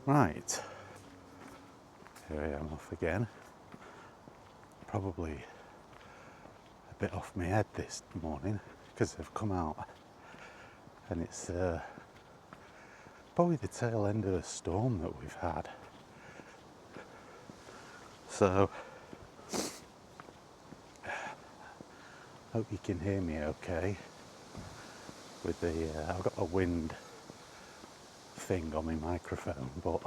Right, here I am off again. Probably a bit off my head this morning because I've come out and it's probably the tail end of a storm that we've had. So, hope you can hear me okay. With the, I've got a wind thing on my microphone, but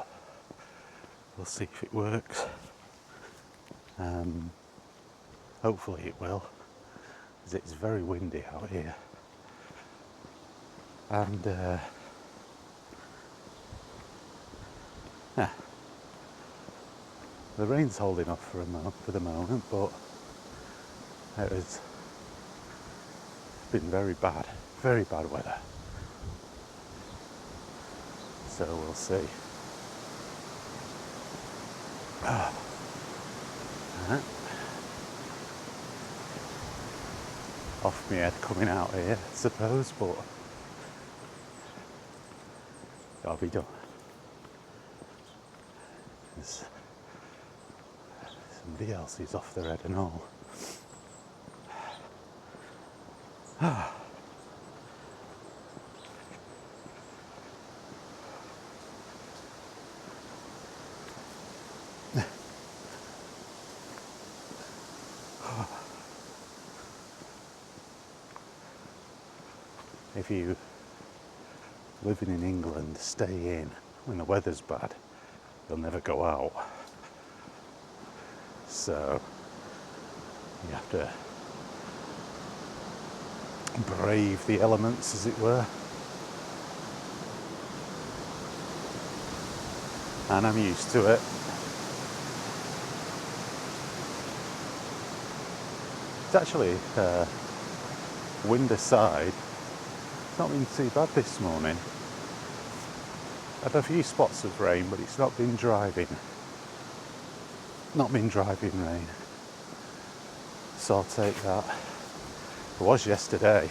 we'll see if it works. Hopefully it will, because it's very windy out here. And yeah, the rain's holding off for the moment, but it's been very bad weather. So we'll see. Off my head coming out here, I suppose, but gotta be done. There's somebody else who's off their head and all. If you living in England, stay in when the weather's bad. You'll never go out. So you have to brave the elements, as it were. And I'm used to it. It's actually wind aside. It's not been too bad this morning. I've had a few spots of rain, but it's not been driving. Not been driving rain. So I'll take that. It was yesterday.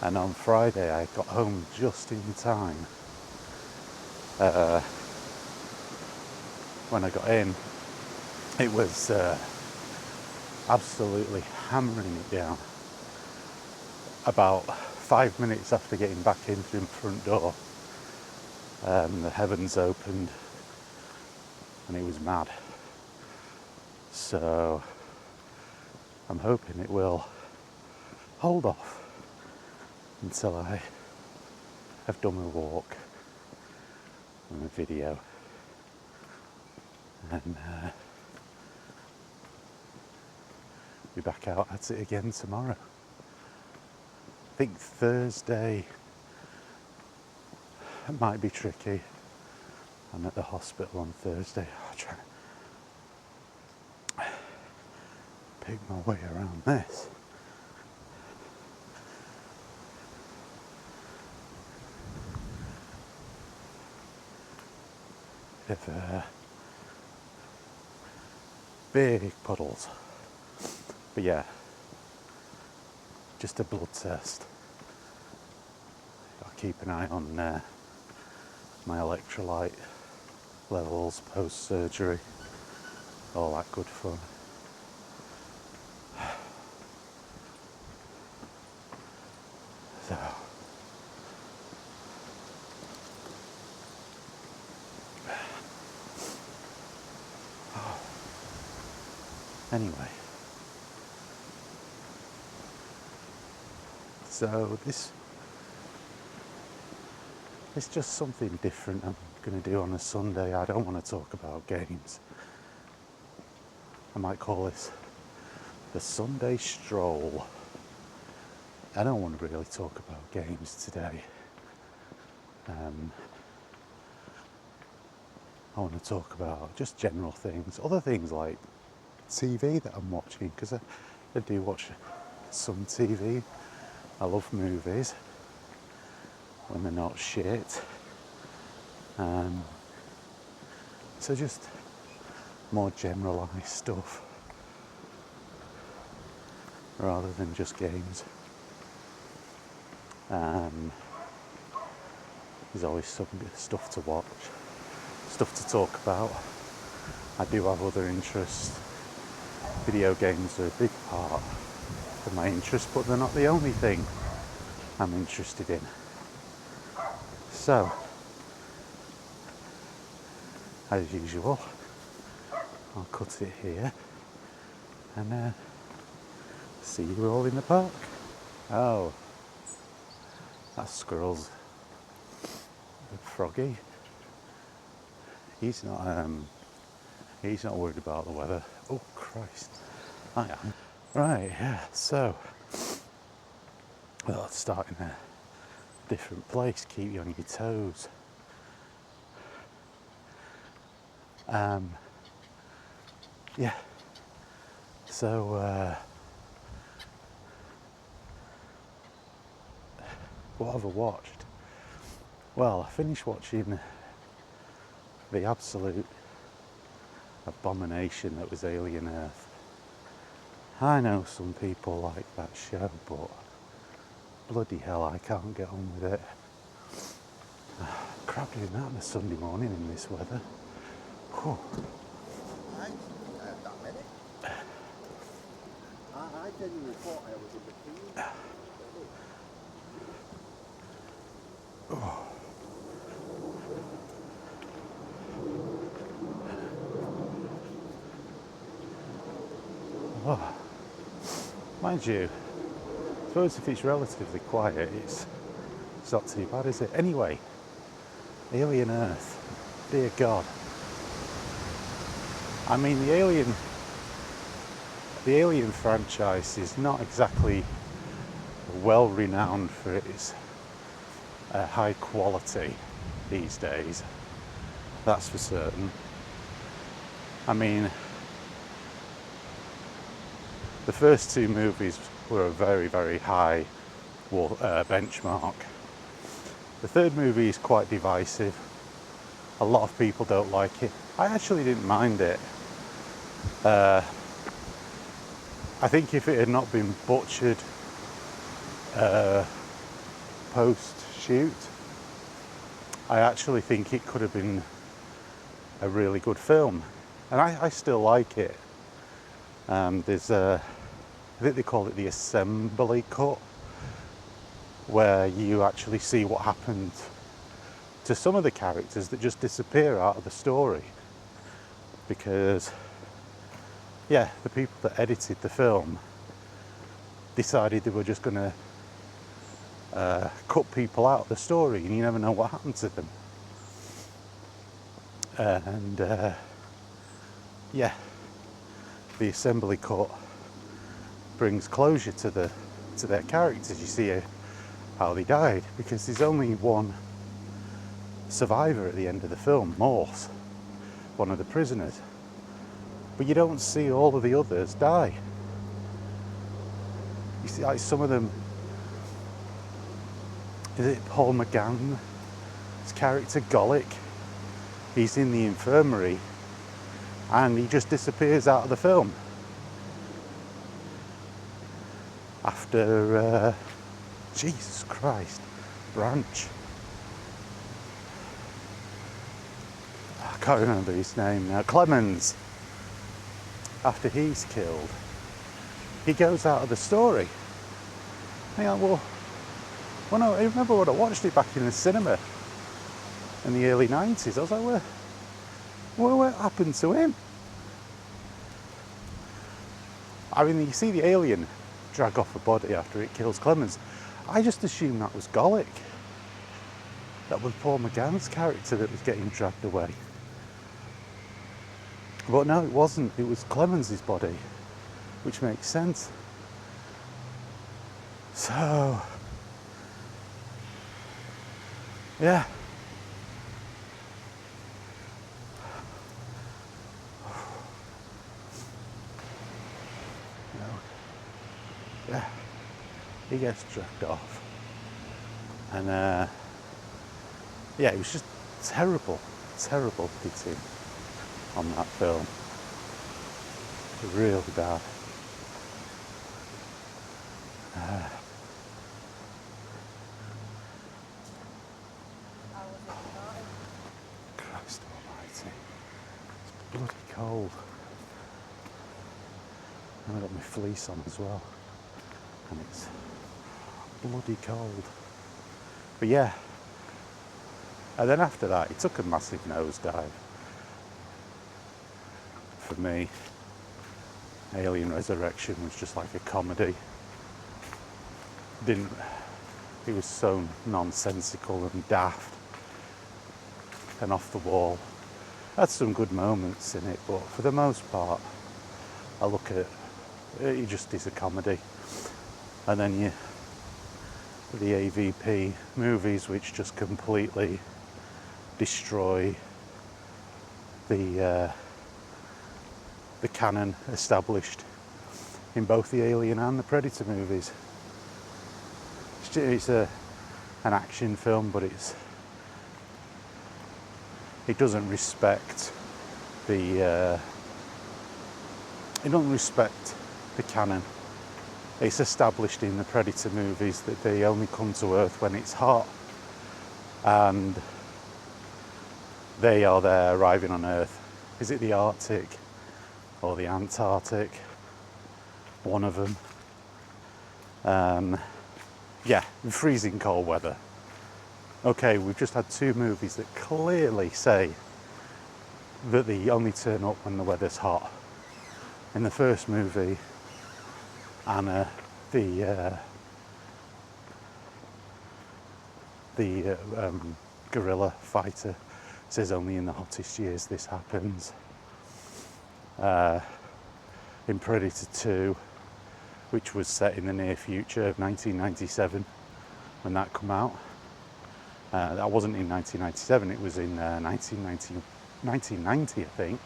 And on Friday I got home just in time. When I got in, it was absolutely hammering it down. About 5 minutes after getting back in through the front door, the heavens opened and it was mad. So I'm hoping it will hold off until I have done my walk and my video, and be back out at it again tomorrow. I think Thursday it might be tricky. I'm at the hospital on Thursday. I'll try to pick my way around this. If big puddles. But yeah, just a blood test. I'll keep an eye on my electrolyte levels post-surgery, all that good fun. So, anyway, so this it's just something different I'm going to do on a Sunday. I don't want to talk about games. I might call this the Sunday Stroll. I don't want to really talk about games today. I want to talk about just general things, other things like TV that I'm watching, because I do watch some TV. I love movies when they're not shit. So just more generalised stuff rather than just games. There's always some stuff to watch, stuff to talk about. I do have other interests. Video games are a big part of my interest, but they're not the only thing I'm interested in. So, as usual, I'll cut it here and see you all in the park. Oh, that squirrel's a froggy. He's not worried about the weather. Oh Christ, I am. Right, yeah, so well, let's start in a different place, keep you on your toes. Yeah, so what have I watched? Well, I finished watching the absolute abomination that was Alien Earth. I know some people like that show, but bloody hell, I can't get on with it. Crap doing that on a Sunday morning in this weather. Whew. I didn't report I was in between. Oh. Mind you, I suppose if it's relatively quiet, it's not too bad, is it? Anyway, Alien Earth, dear God. I mean, the Alien franchise is not exactly well renowned for its high quality these days. That's for certain. I mean, the first two movies were a very, very high benchmark. The third movie is quite divisive. A lot of people don't like it. I actually didn't mind it. I think if it had not been butchered post-shoot, I actually think it could have been a really good film. And I still like it. There's I think they call it the assembly cut, where you actually see what happened to some of the characters that just disappear out of the story. Because, yeah, the people that edited the film decided they were just going to cut people out of the story, and you never know what happened to them. Yeah, the assembly cut brings closure to their characters. You see how they died, because there's only one survivor at the end of the film, Morse, one of the prisoners, but you don't see all of the others die. You see, like, some of them. Is it Paul McGann's character Golic? He's in the infirmary and he just disappears out of the film after Jesus Christ, Branch. I can't remember his name now. Clemens. After he's killed, he goes out of the story. And you're like, well, no, I remember when I watched it back in the cinema in the early 90s. I was like, what happened to him? I mean, you see the alien drag off a body after it kills Clemens. I just assumed that was Golic. That was Paul McGann's character that was getting dragged away. But no, it wasn't. It was Clemens's body, which makes sense. So, yeah. Yeah. He gets dragged off. And yeah, it was just terrible hitting on that film. Really bad. bloody cold. And I got my fleece on as well. And it's bloody cold. But yeah. And then after that, it took a massive nosedive. For me, Alien Resurrection was just like a comedy. It was so nonsensical and daft and off the wall. Had some good moments in it, but for the most part, I look at it just is a comedy. And then the AVP movies, which just completely destroy the canon established in both the Alien and the Predator movies. It's an action film, but it doesn't respect the canon. It's established in the Predator movies that they only come to Earth when it's hot, and they are there arriving on Earth. Is it the Arctic or the Antarctic? One of them. Yeah, freezing cold weather. Okay, we've just had two movies that clearly say that they only turn up when the weather's hot. In the first movie, Anna, the guerrilla fighter, says only in the hottest years this happens. In Predator 2, which was set in the near future of 1997 when that came out. That wasn't in 1997, it was in 1990, I think,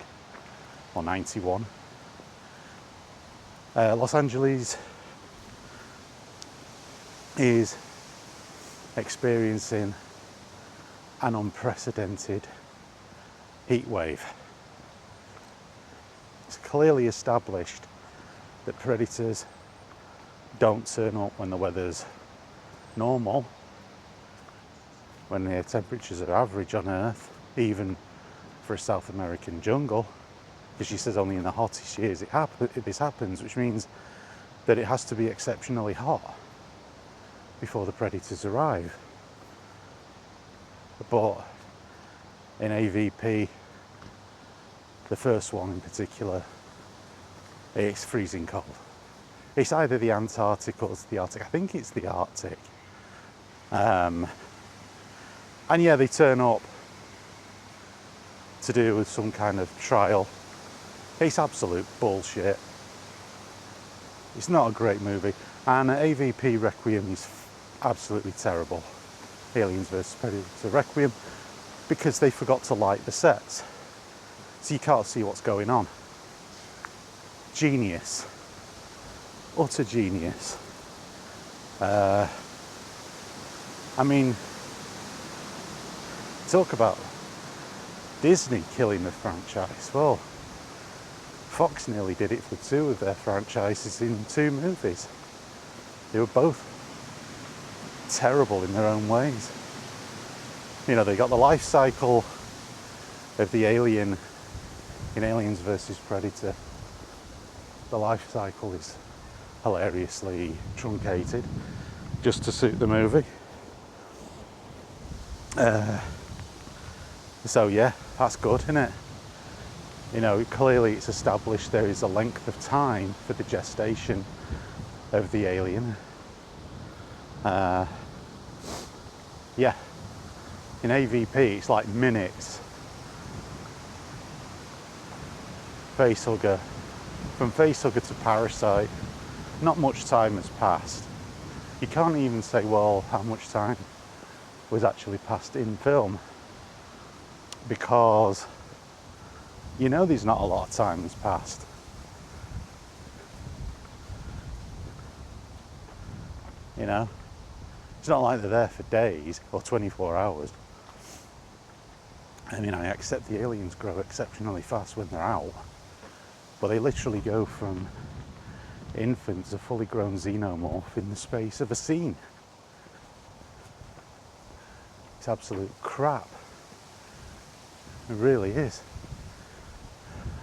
or 91. Los Angeles is experiencing an unprecedented heat wave. It's clearly established that predators don't turn up when the weather's normal, when the temperatures are average on Earth, even for a South American jungle, because she says only in the hottest years this happens, which means that it has to be exceptionally hot before the predators arrive. But in AVP, the first one in particular, it's freezing cold. It's either the Antarctic or it's the Arctic. I think it's the Arctic. And yeah, they turn up to do with some kind of trial. It's absolute bullshit. It's not a great movie. And AVP Requiem is absolutely terrible. Aliens vs Predator Requiem, because they forgot to light the sets. So you can't see what's going on. Genius. Utter genius. I mean, talk about Disney killing the franchise. Well, Fox nearly did it for two of their franchises in two movies. They were both terrible in their own ways. You know, they got the life cycle of the alien in Aliens vs Predator. The life cycle is hilariously truncated just to suit the movie. So yeah, that's good, isn't it? You know, clearly it's established there is a length of time for the gestation of the alien. Yeah, in AVP it's like minutes. Facehugger, from Facehugger to Parasite, not much time has passed. You can't even say, well, how much time was actually passed in film, because you know there's not a lot of time has passed. You know, it's not like they're there for days or 24 hours. I mean, I accept the aliens grow exceptionally fast when they're out, but they literally go from infants to fully grown xenomorph in the space of a scene. It's absolute crap. It really is.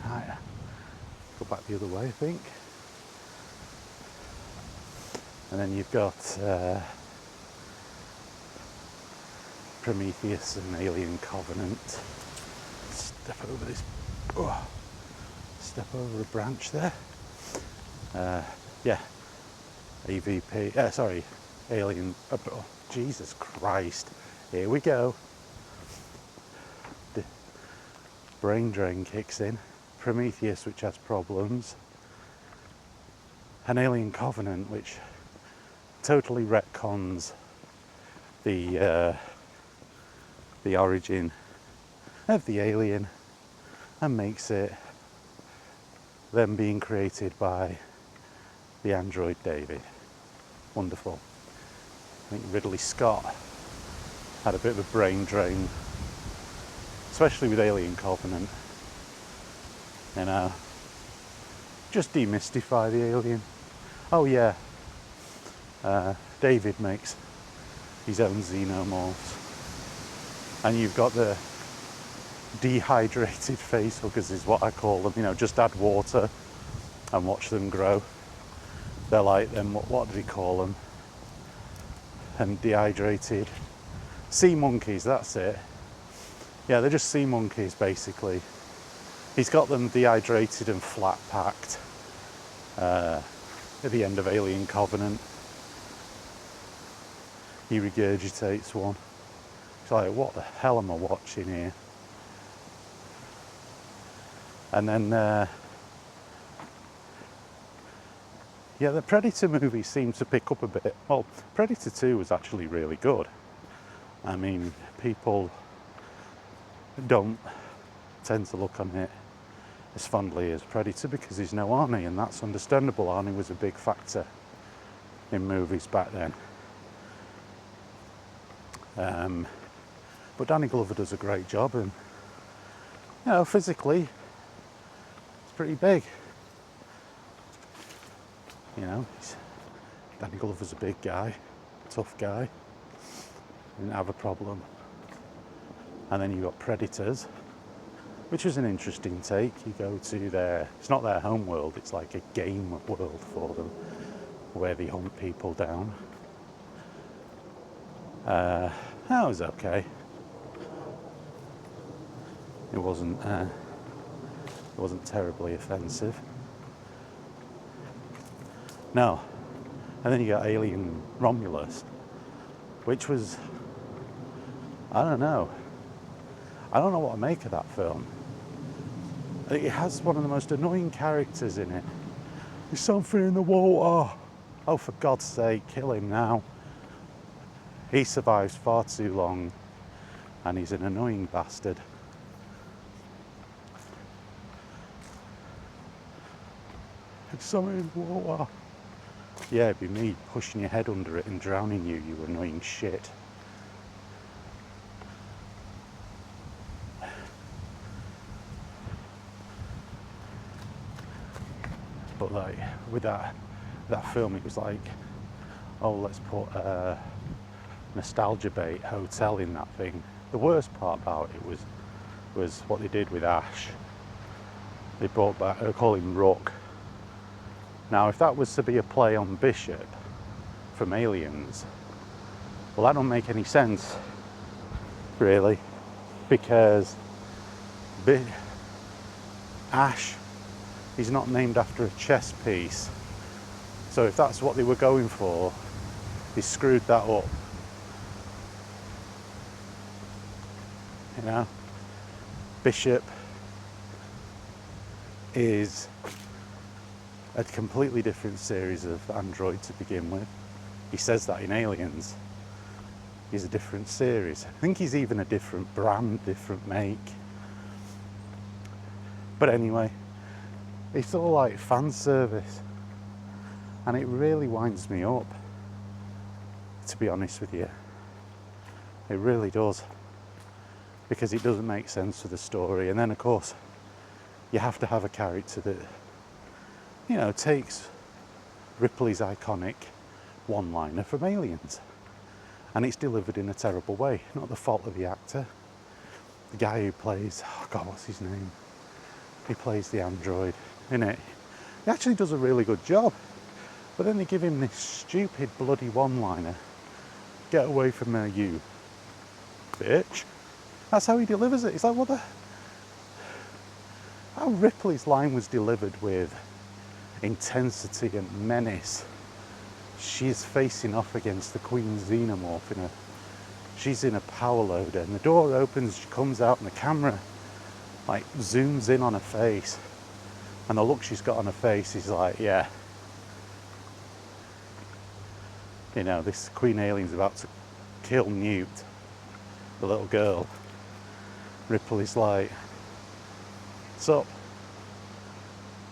Right, go back the other way, I think. And then you've got Prometheus and Alien Covenant. Step over this. Oh, step over a branch there. Yeah, AVP. Sorry, Alien. Oh, Jesus Christ! Here we go. The brain drain kicks in. Prometheus, which has problems, and Alien Covenant, which totally retcons the origin of the alien and makes it them being created by the android David. Wonderful. I think Ridley Scott had a bit of a brain drain, especially with Alien Covenant. You know, just demystify the alien. Oh yeah, David makes his own xenomorphs, and you've got the dehydrated facehuggers, is what I call them. You know, just add water and watch them grow. They're like them. What do we call them? And dehydrated sea monkeys. That's it. Yeah, they're just sea monkeys basically. He's got them dehydrated and flat packed at the end of Alien Covenant. He regurgitates one. It's like, what the hell am I watching here? And then, yeah, the Predator movies seem to pick up a bit. Well, Predator 2 was actually really good. I mean, people don't tend to look on it as fondly as Predator because there's no Arnie, and that's understandable. Arnie was a big factor in movies back then. But Danny Glover does a great job, and you know, physically it's pretty big. You know, Danny Glover's a big guy, tough guy, didn't have a problem. And then you've got Predators, which was an interesting take. You go to it's not their home world, it's like a game world for them, where they hunt people down. That was okay. It wasn't terribly offensive. No. And then you got Alien Romulus, which was, I don't know what to make of that film. It has one of the most annoying characters in it. There's something in the water. Oh, for God's sake, kill him now. He survives far too long, and he's an annoying bastard. There's something in the water. Yeah, it'd be me pushing your head under it and drowning you, you annoying shit. But like with that film, it was like, oh, let's put nostalgia bait hotel in that thing. The worst part about it was what they did with Ash. They brought back, they call him Rook. Now, if that was to be a play on Bishop from Aliens, well, that don't make any sense, really, because Ash is not named after a chess piece. So if that's what they were going for, they screwed that up. You know, Bishop is a completely different series of android to begin with. He says that in Aliens. He's a different series. I think he's even a different brand, different make. But anyway, it's all like fan service. And it really winds me up, to be honest with you. It really does. Because it doesn't make sense to the story. And then, of course, you have to have a character that, you know, takes Ripley's iconic one-liner from Aliens. And it's delivered in a terrible way. Not the fault of the actor. The guy who plays, oh God, what's his name? he plays the android in it. He actually does a really good job. But then they give him this stupid bloody one-liner. Get away from her, you bitch. That's how he delivers it. It's like, what the... How Ripley's line was delivered with intensity and menace. She's facing off against the Queen Xenomorph in a... She's in a power loader and the door opens, she comes out and the camera like zooms in on her face. And the look she's got on her face is like, yeah. You know, this Queen Alien's about to kill Newt, the little girl. Ripley's like, what's up?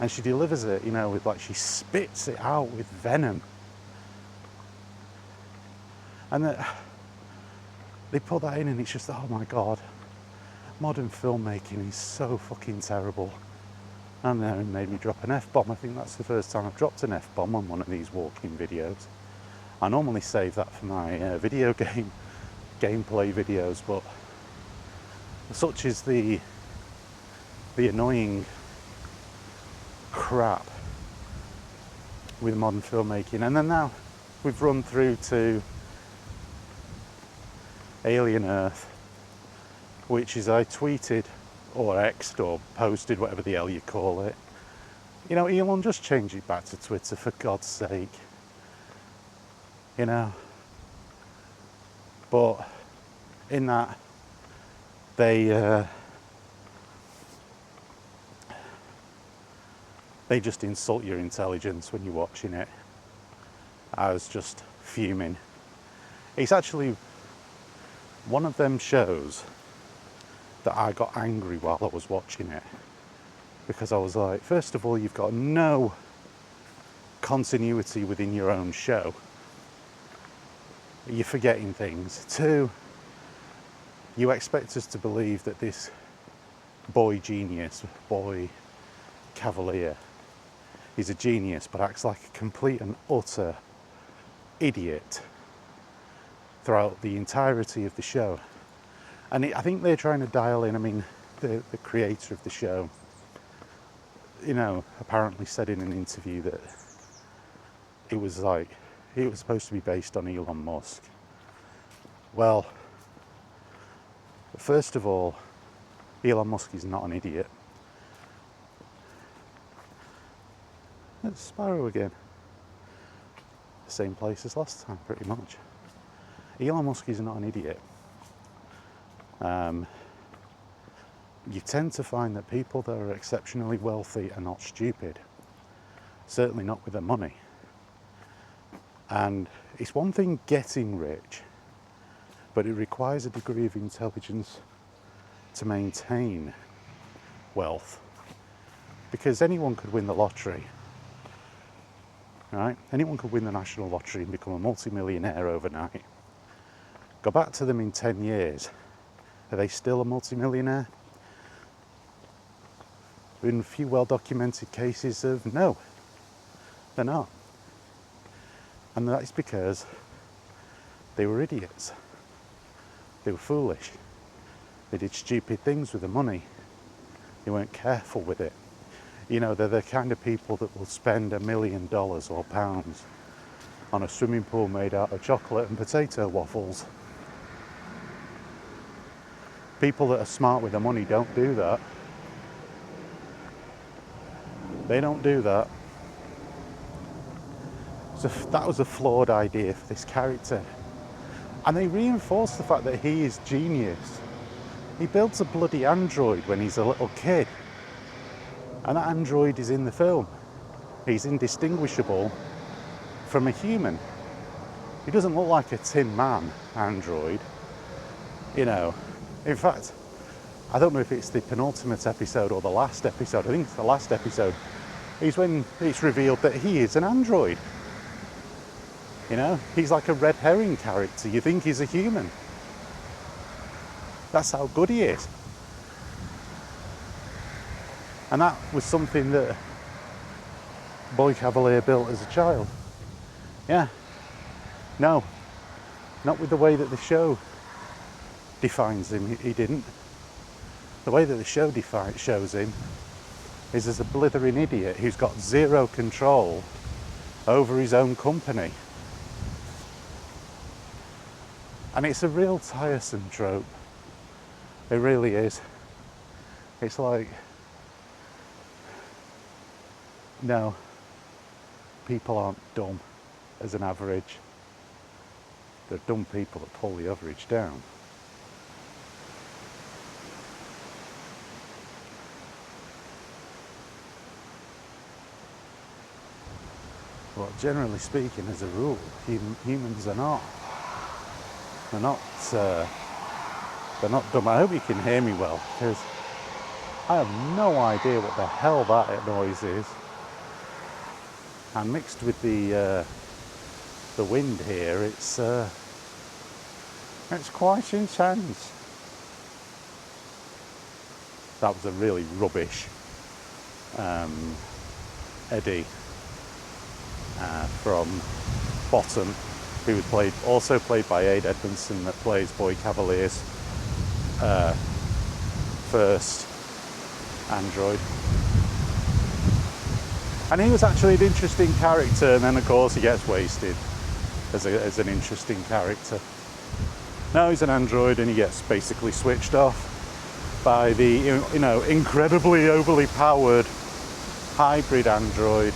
And she delivers it, you know, with like, she spits it out with venom. And they put that in and it's just, oh my God. Modern filmmaking is so fucking terrible. And then it made me drop an F-bomb. I think that's the first time I've dropped an F-bomb on one of these walking videos. I normally save that for my video game gameplay videos, but such is the annoying crap with modern filmmaking. And then now we've run through to Alien Earth, which is I tweeted or X'd or posted, whatever the hell you call it. You know, Elon, just change it back to Twitter for God's sake. You know, but in that they just insult your intelligence when you're watching it. I was just fuming. It's actually one of them shows that I got angry while I was watching it, because I was like, first of all, you've got no continuity within your own show. You're forgetting things. Two, you expect us to believe that this boy genius, boy cavalier, is a genius but acts like a complete and utter idiot throughout the entirety of the show. And I think they're trying to dial in, I mean, the creator of the show, you know, apparently said in an interview that it was supposed to be based on Elon Musk. Well, first of all, Elon Musk is not an idiot. It's Sparrow again. Same place as last time, pretty much. Elon Musk is not an idiot. You tend to find that people that are exceptionally wealthy are not stupid. Certainly not with their money. And it's one thing getting rich, but it requires a degree of intelligence to maintain wealth. Because anyone could win the lottery, right? Anyone could win the national lottery and become a multi-millionaire overnight. Go back to them in 10 years. Are they still a multi-millionaire? In a few well-documented cases of no, they're not. And that's because they were idiots. They were foolish. They did stupid things with the money. They weren't careful with it. You know, they're the kind of people that will spend $1 million or pounds on a swimming pool made out of chocolate and potato waffles. People that are smart with their money don't do that. They don't do that. So that was a flawed idea for this character. And they reinforce the fact that he is genius. He builds a bloody android when he's a little kid. And that android is in the film. He's indistinguishable from a human. He doesn't look like a Tin Man android. You know, in fact, I don't know if it's the penultimate episode or the last episode. I think it's the last episode. Is when it's revealed that he is an android. You know, he's like a red herring character. You think he's a human. That's how good he is. And that was something that Boy Cavalier built as a child. Yeah. No. Not with the way that the show defines him. He didn't. The way that the show shows him is as a blithering idiot who's got zero control over his own company. And it's a real tiresome trope. It really is. It's like, no, people aren't dumb as an average. They're dumb people that pull the average down. But generally speaking, as a rule, humans are not. They're not dumb. I hope you can hear me well, because I have no idea what the hell that noise is. And mixed with the wind here, it's quite intense. That was a really rubbish Eddie from Bottom, who was also played by Aid Edmondson, that plays Boy Cavalier's first android. And he was actually an interesting character, and then of course he gets wasted as an interesting character. Now he's an android and he gets basically switched off by the incredibly overly powered hybrid android.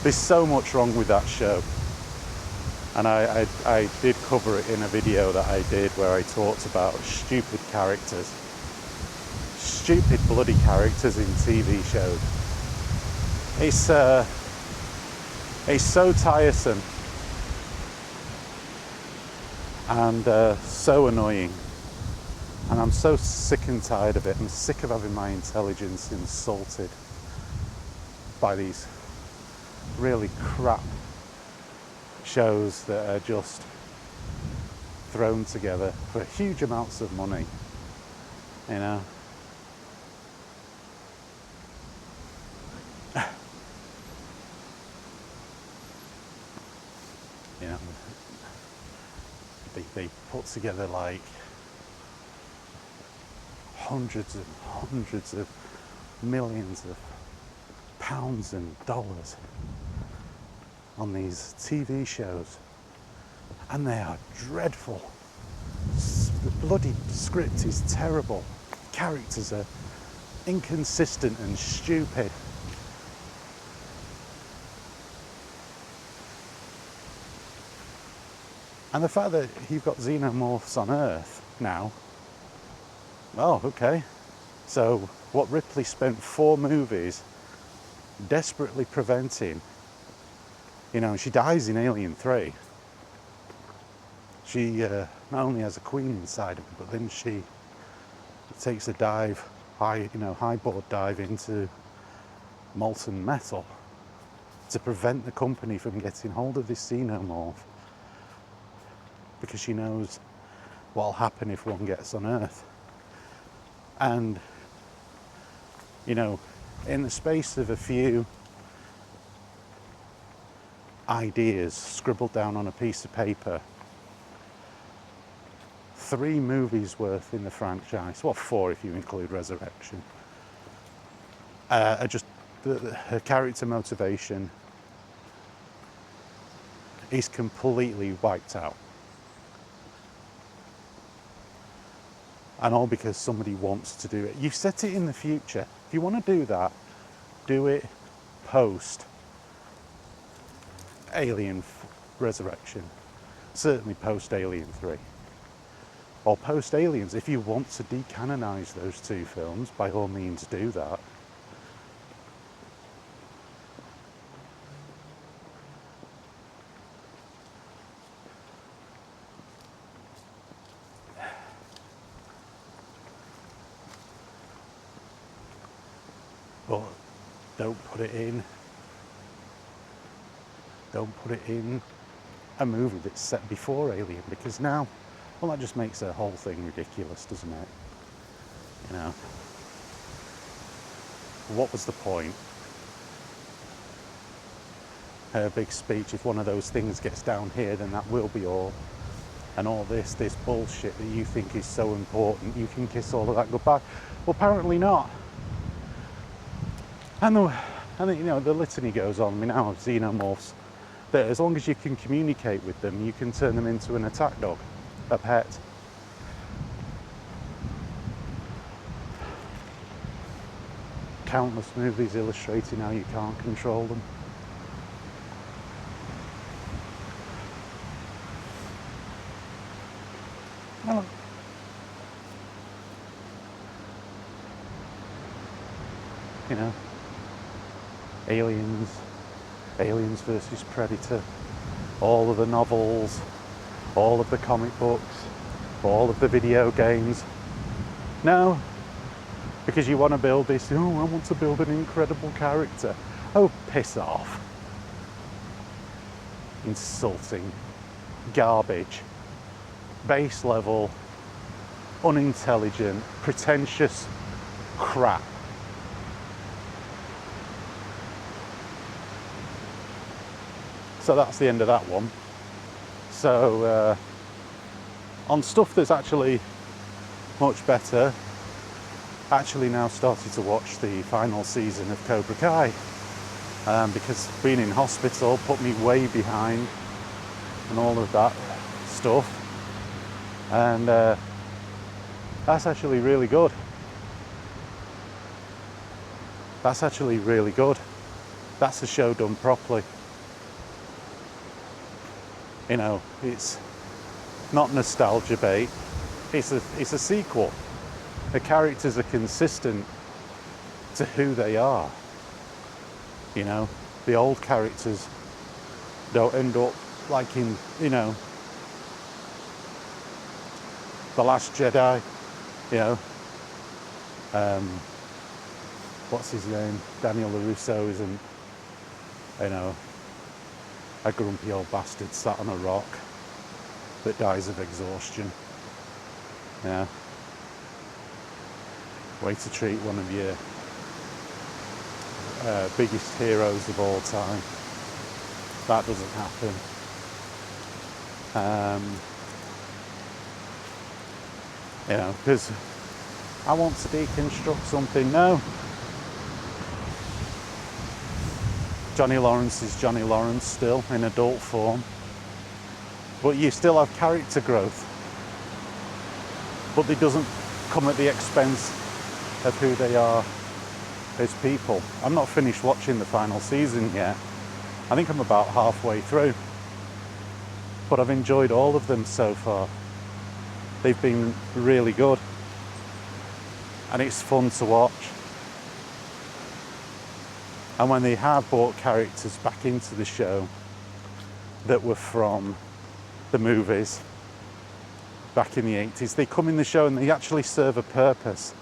There's so much wrong with that show, and I did cover it in a video that I did where I talked about stupid bloody characters in TV shows. It's so tiresome and so annoying, and I'm so sick and tired of it. I'm sick of having my intelligence insulted by these really crap shows that are just thrown together for huge amounts of money, they put together like hundreds and hundreds of millions of pounds and dollars on these TV shows, and they are dreadful. The bloody script is terrible. Characters are inconsistent and stupid. And the fact that you've got xenomorphs on Earth now, oh, okay. So what Ripley spent 4 movies desperately preventing, she dies in Alien 3. She not only has a queen inside of her, but then she takes a dive, highboard dive into molten metal to prevent the company from getting hold of this xenomorph, because she knows what'll happen if one gets on Earth. And, in the space of a few ideas scribbled down on a piece of paper, 3 movies worth in the franchise, well, 4 if you include Resurrection, are just her character motivation is completely wiped out. And all because somebody wants to do it. You've set it in the future. If you want to do that, do it post Alien Resurrection. Certainly post Alien 3. Or post Aliens. If you want to decanonize those 2 films, by all means do that. But don't put it in a movie that's set before Alien, because now, well, that just makes the whole thing ridiculous, doesn't it? What was the point? Her big speech, if one of those things gets down here, then that will be all. and all this bullshit that you think is so important, you can kiss all of that goodbye. Well, apparently not. And you know, the litany goes on. We now have xenomorphs that, as long as you can communicate with them, you can turn them into an attack dog, a pet. Countless movies illustrating how you can't control them. Oh. You know, Aliens versus Predator, all of the novels, all of the comic books, all of the video games. No, because you want to build this, oh, I want to build an incredible character. Oh, piss off. Insulting, garbage, base level, unintelligent, pretentious crap. So that's the end of that one. So on stuff that's actually much better, actually now started to watch the final season of Cobra Kai, because being in hospital put me way behind and all of that stuff, and that's actually really good. That's actually really good. That's a show done properly. You know, it's not nostalgia bait. It's a sequel. The characters are consistent to who they are. You know, the old characters don't end up like in, you know, The Last Jedi. You know, what's his name? Daniel LaRusso isn't, you know, a grumpy old bastard sat on a rock that dies of exhaustion. Yeah. Way to treat one of your biggest heroes of all time. That doesn't happen. You know, because I want to deconstruct something. No. Johnny Lawrence is Johnny Lawrence still in adult form, but you still have character growth, but it doesn't come at the expense of who they are as people. I'm not finished watching the final season yet. I think I'm about halfway through, but I've enjoyed all of them so far. They've been really good, and it's fun to watch. And when they have brought characters back into the show that were from the movies back in the 80s, they come in the show and they actually serve a purpose.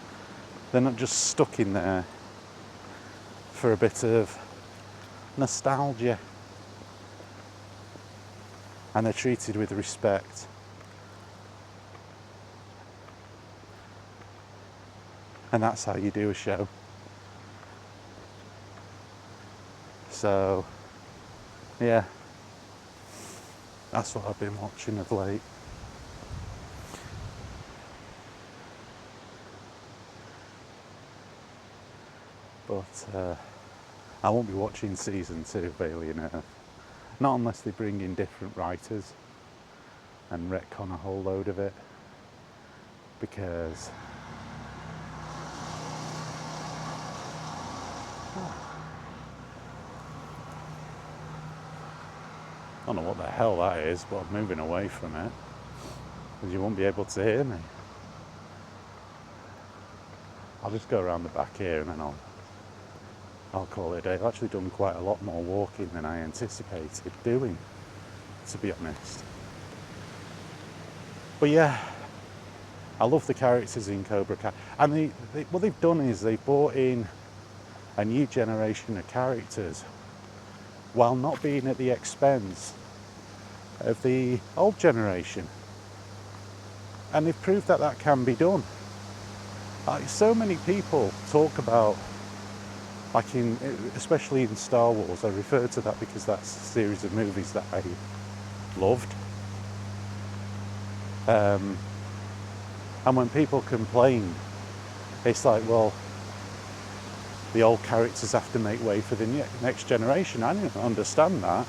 They're not just stuck in there for a bit of nostalgia. And they're treated with respect. And that's how you do a show. So, yeah, that's what I've been watching of late. But I won't be watching season 2 of Alien Earth. Not unless they bring in different writers and retcon a whole load of it. Because I don't know what the hell that is, but I'm moving away from it because you won't be able to hear me. I'll just go around the back here and then I'll call it a day. I've actually done quite a lot more walking than I anticipated doing, to be honest. But yeah, I love the characters in Cobra Kai. And what they've done is they've brought in a new generation of characters while not being at the expense of the old generation. And they've proved that that can be done. So many people talk about, like especially in Star Wars, I refer to that because that's a series of movies that I loved. And when people complain, it's like, well, the old characters have to make way for the next generation. I don't understand that.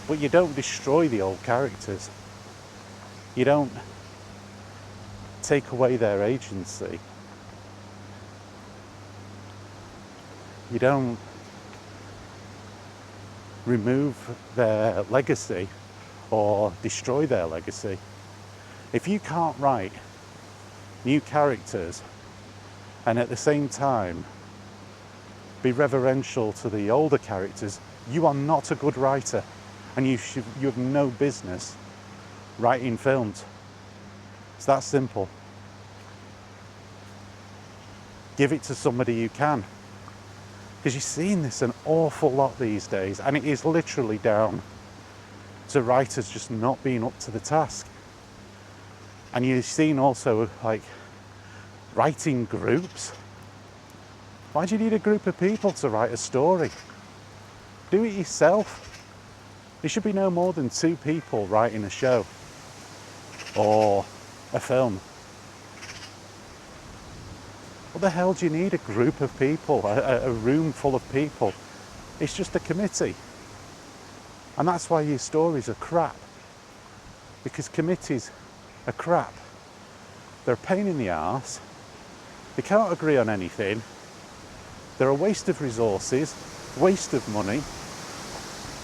But you don't destroy the old characters. You don't take away their agency. You don't remove their legacy or destroy their legacy. If you can't write new characters and at the same time be reverential to the older characters, you are not a good writer, and you have no business writing films. It's that simple. Give it to somebody who can. Because you're seeing this an awful lot these days, and it is literally down to writers just not being up to the task. And you're seeing also like writing groups. Why do you need a group of people to write a story? Do it yourself. There should be no more than 2 people writing a show or a film. What the hell do you need a group of people, a room full of people? It's just a committee. And that's why your stories are crap. Because committees are crap. They're a pain in the arse. They can't agree on anything. They're a waste of resources, waste of money.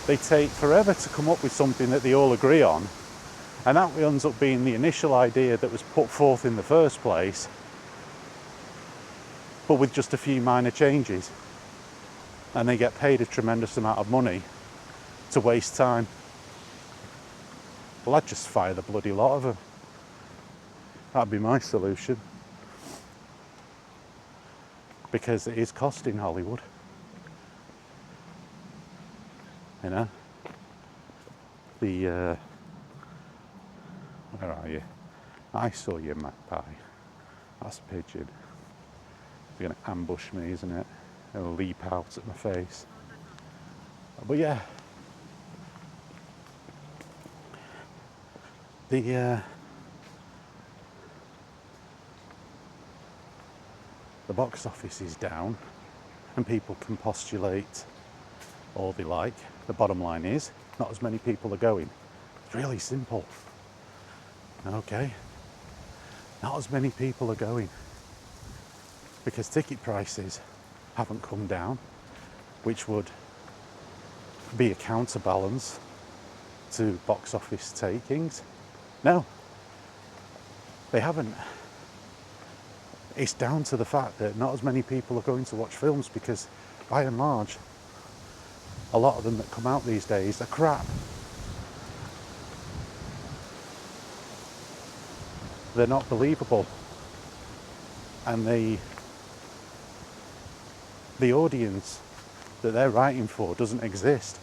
They take forever to come up with something that they all agree on. And that ends up being the initial idea that was put forth in the first place, but with just a few minor changes. And they get paid a tremendous amount of money to waste time. Well, I'd just fire the bloody lot of them. That'd be my solution. Because it is costing Hollywood. You know? Where are you? I saw you, magpie. That's a pigeon. It's going to ambush me, isn't it? It'll leap out at my face. But yeah. The box office is down, and people can postulate all they like. The bottom line is, not as many people are going. It's really simple. Okay? Not as many people are going. Because ticket prices haven't come down, which would be a counterbalance to box office takings. No, they haven't. It's down to the fact that not as many people are going to watch films because, by and large, a lot of them that come out these days are crap. They're not believable. And the audience that they're writing for doesn't exist.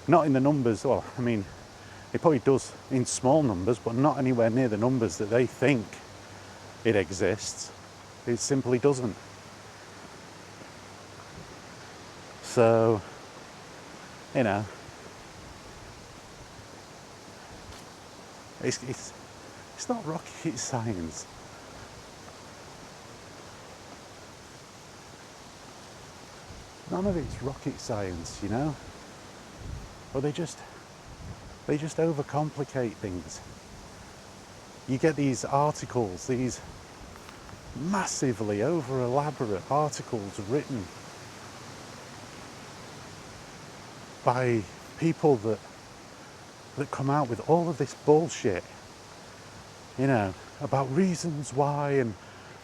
Not in the numbers, well, I mean, it probably does in small numbers, but not anywhere near the numbers that they think it exists. It simply doesn't. So, you know, it's not rocket science. None of it's rocket science, you know? Or they just overcomplicate things. You get these articles, these massively over elaborate articles written by people that come out with all of this bullshit, you know, about reasons why and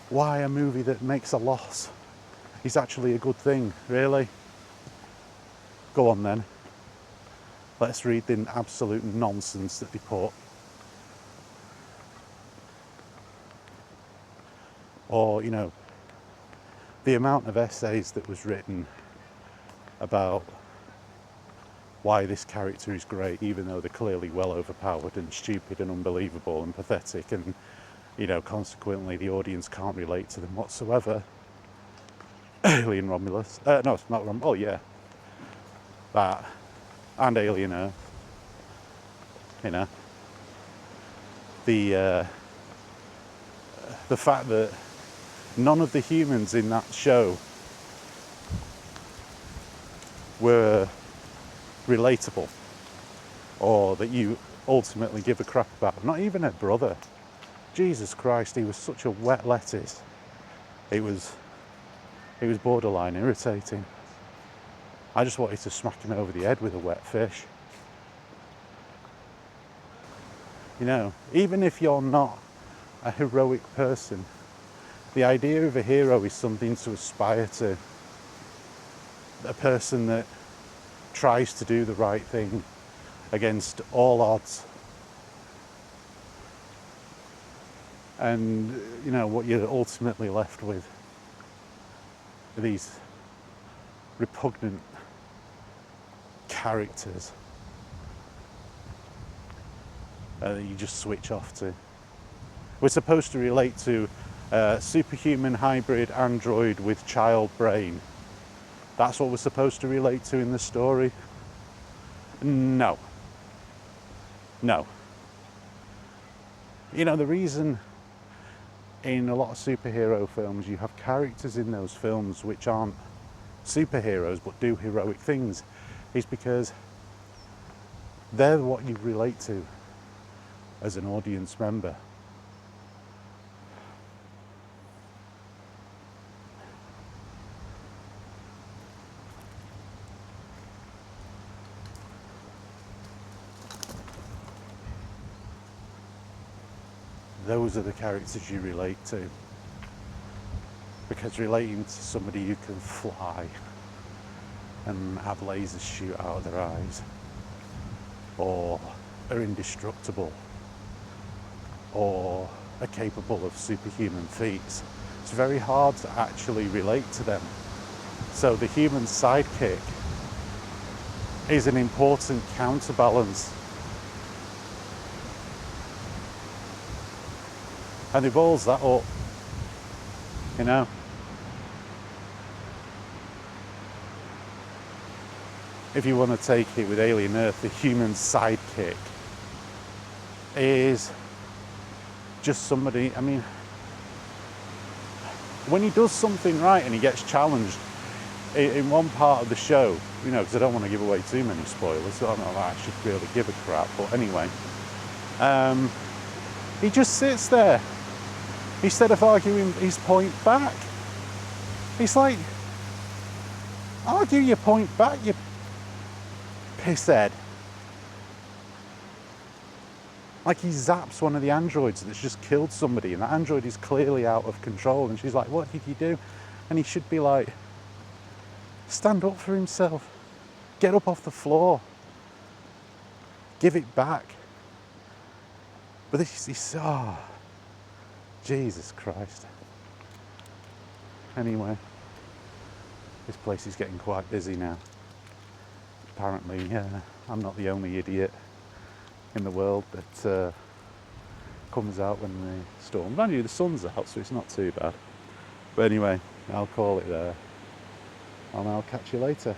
why a movie that makes a loss is actually a good thing. Really? Go on then. Let's read the absolute nonsense that they put. Or, you know, the amount of essays that was written about why this character is great, even though they're clearly well overpowered and stupid and unbelievable and pathetic, and, you know, consequently the audience can't relate to them whatsoever. Alien Romulus. No, it's not Romulus. Oh, yeah. That. And Alien Earth. You know. the fact that none of the humans in that show were relatable, or that you ultimately give a crap about. Not even her brother. Jesus Christ, he was such a wet lettuce. It was borderline irritating. I just wanted to smack him over the head with a wet fish. You know, even if you're not a heroic person, the idea of a hero is something to aspire to. A person that tries to do the right thing against all odds. And, you know, what you're ultimately left with are these repugnant characters that you just switch off to. We're supposed to relate to a superhuman hybrid android with child brain. That's what we're supposed to relate to in the story. No. No. You know, the reason in a lot of superhero films you have characters in those films which aren't superheroes but do heroic things is because they're what you relate to as an audience member. Those are the characters you relate to. Because relating to somebody who can fly and have lasers shoot out of their eyes, or are indestructible, or are capable of superhuman feats, it's very hard to actually relate to them. So the human sidekick is an important counterbalance. And he balls that up, you know. If you want to take it with Alien Earth, the human sidekick is just somebody, I mean, when he does something right and he gets challenged in one part of the show, you know, because I don't want to give away too many spoilers, so I don't know if I should really give a crap, but anyway, he just sits there instead of arguing his point back. He's like, argue your point back, you pisshead. Like, he zaps one of the androids that's just killed somebody, and that android is clearly out of control, and she's like, what did you do? And he should be like, stand up for himself, get up off the floor, give it back. But this is, oh, Jesus Christ. Anyway, this place is getting quite busy now. Apparently, I'm not the only idiot in the world that comes out when the storm. Mind you, the sun's out, so it's not too bad. But anyway, I'll call it there, and I'll catch you later.